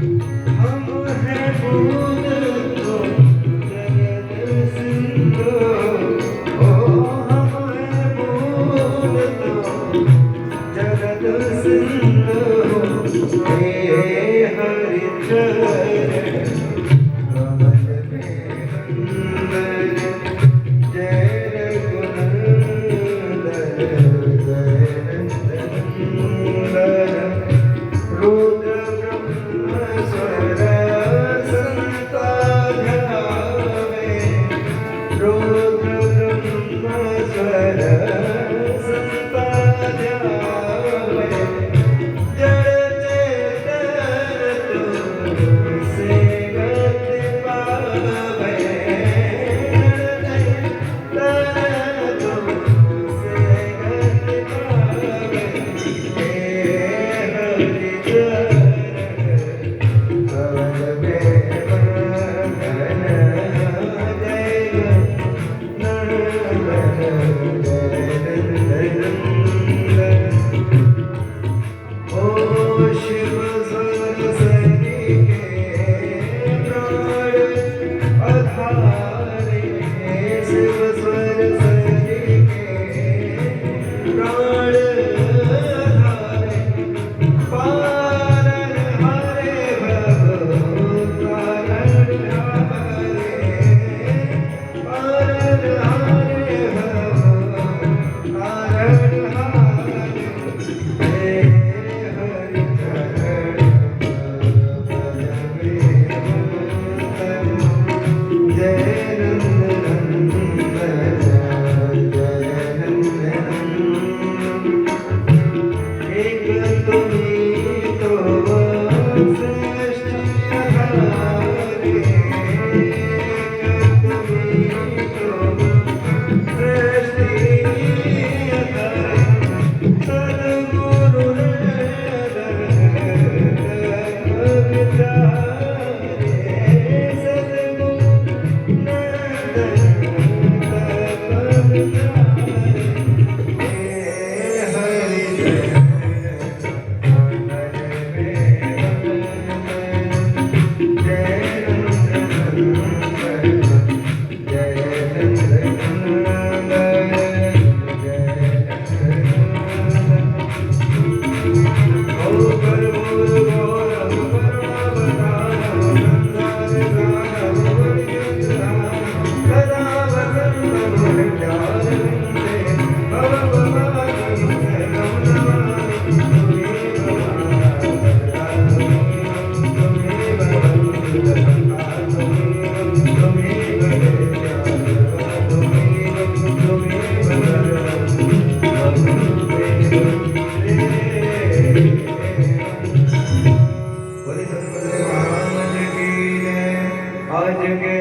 हम हैं भूल तो जगत सिंधु, ओ हम हैं भूल तो जगत सिंधु। हे हरिचरण कमल में अंदर, जय रघुनंदन जय नंदन। रुद्र ब्रह्म स्वर संता ध्यावे, रुद्र ब्रह्म स्वर संता ध्यावे। जड़ चेतन तुमसे गति पावे, जड़ चेतन तुमसे गति पावे। हे हरिचरण कमल में मंगन, जय नंदन जय नंदन। ओ शिव सरस्वती के प्राण आधारे, शिव सरस्वती के प्राण आधारे। पारण हारे भव तारण हारे, पारण हारे भव तारण हारे। हे हरिचरण कमल में मंगन, जय नंदन जय नंदन। एक तुम्हीं तो सृष्टि आधारे, एक तुम्हीं तो सृष्टि आधारे। सद्गुरु विचारे, सद्गुरु विचारे। हे हरिचरण कमल में मंगन, जय नंदन जय नंदन जय नंदन। ओ कर्पूर गौरव परमावतारम, संसारसारम भुजगेन्द्रहारम, सदा वसन्तं हृदयारविन्दे। भवभवानी शरणं नमामि, त्वमेव त्वमेव वन्दना त्वमेव विद्या त्वमेव बोले सतगुरु महाराज की जय। आज के